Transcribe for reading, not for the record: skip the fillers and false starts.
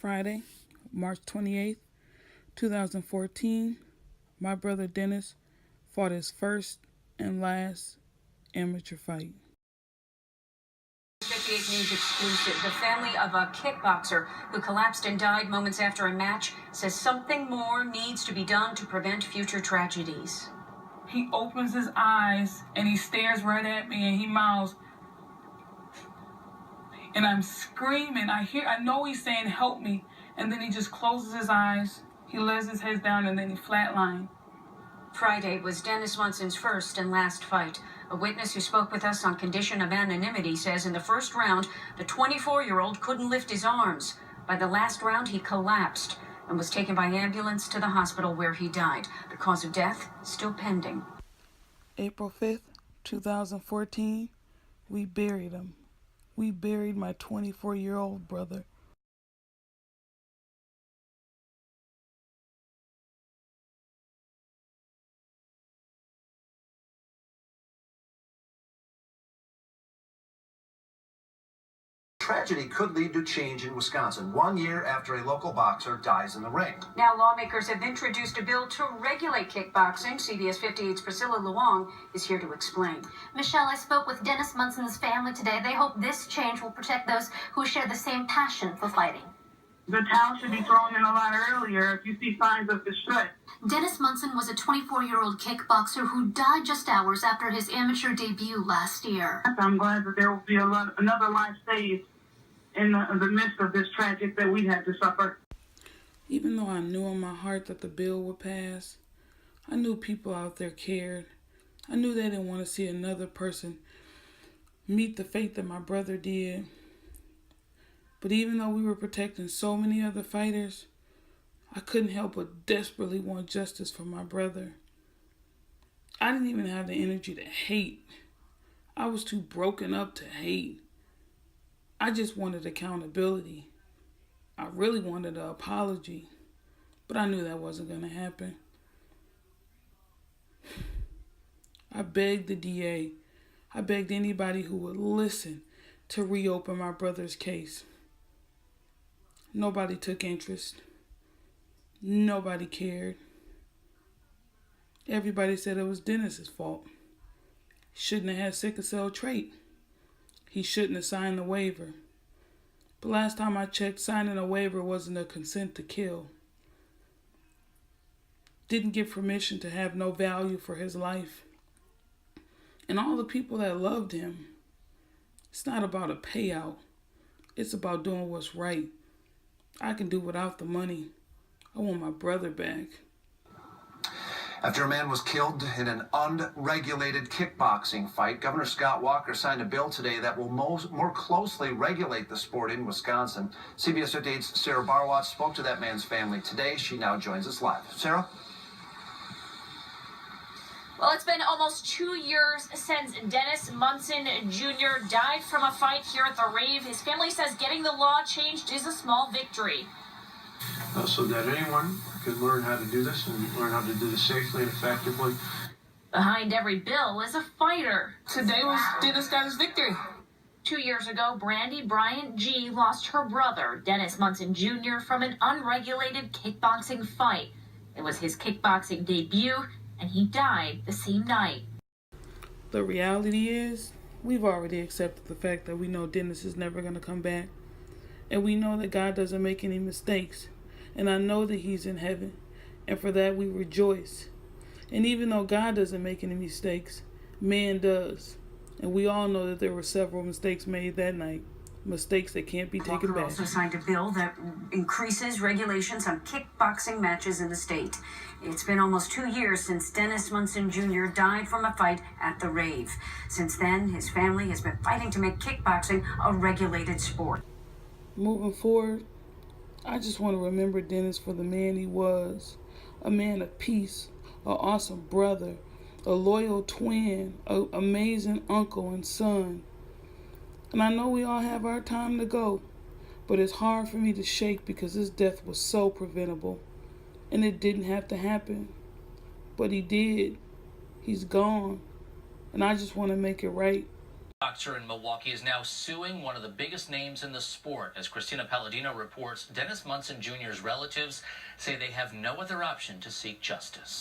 Friday, March 28th, 2014, my brother Dennis fought his first and last amateur fight. 58 News exclusive. The family of a kickboxer who collapsed and died moments after a match says something more needs to be done to prevent future tragedies. He opens his eyes and he stares right at me and he mouths, and I'm screaming. I know he's saying help me, and then he just closes his eyes, he lets his head down, and then he flatlined. Friday was Dennis Munson's first and last fight. A witness who spoke with us on condition of anonymity says in the first round, the 24-year-old couldn't lift his arms. By the last round, he collapsed and was taken by ambulance to the hospital where he died. The cause of death still pending. April 5th, 2014, we buried him. We buried my 24-year-old brother. Tragedy could lead to change in Wisconsin 1 year after a local boxer dies in the ring. Now lawmakers have introduced a bill to regulate kickboxing. CBS 58's Priscilla Luong is here to explain. Michelle, I spoke with Dennis Munson's family today. They hope this change will protect those who share the same passion for fighting. The towel should be thrown in a lot earlier if you see signs of distress. Dennis Munson was a 24-year-old kickboxer who died just hours after his amateur debut last year. I'm glad that there will be another life saved in the midst of this tragic that we had to suffer. Even though I knew in my heart that the bill would pass, I knew people out there cared. I knew they didn't want to see another person meet the fate that my brother did. But even though we were protecting so many other fighters, I couldn't help but desperately want justice for my brother. I didn't even have the energy to hate. I was too broken up to hate. I just wanted accountability. I really wanted an apology, but I knew that wasn't going to happen. I begged the DA, I begged anybody who would listen to reopen my brother's case. Nobody took interest. Nobody cared. Everybody said it was Dennis's fault. He shouldn't have had sickle cell trait. He shouldn't have signed the waiver. But last time I checked, signing a waiver wasn't a consent to kill. Didn't give permission to have no value for his life. And all the people that loved him, it's not about a payout. It's about doing what's right. I can do without the money. I want my brother back. After a man was killed in an unregulated kickboxing fight, Governor Scott Walker signed a bill today that will more closely regulate the sport in Wisconsin. CBS 58's Sarah Barwat spoke to that man's family today. She now joins us live. Sarah? Well, it's been almost 2 years since Dennis Munson Jr. died from a fight here at the rave. His family says getting the law changed is a small victory. So that anyone can learn how to do this and learn how to do this safely and effectively. Behind every bill is a fighter. Today was Dennis got his victory. 2 years ago, BRYANT-GEE lost her brother, Dennis Munson Jr., from an unregulated kickboxing fight. It was his kickboxing debut, and he died the same night. The reality is, we've already accepted the fact that we know Dennis is never going to come back. And we know that God doesn't make any mistakes. And I know that he's in heaven. And for that we rejoice. And even though God doesn't make any mistakes, man does. And we all know that there were several mistakes made that night. Mistakes that can't be taken Walker back. also signed a bill that increases regulations on kickboxing matches in the state. It's been almost 2 years since Dennis Munson Jr. died from a fight at the rave. Since then, his family has been fighting to make kickboxing a regulated sport. Moving forward, I just want to remember Dennis for the man he was. A man of peace, an awesome brother, a loyal twin, an amazing uncle and son. And I know we all have our time to go, but it's hard for me to shake because his death was so preventable. And it didn't have to happen. But he did. He's gone. And I just want to make it right. Boxer in Milwaukee is now suing one of the biggest names in the sport. As Christina Palladino reports, Dennis Munson Jr.'s relatives say they have no other option to seek justice.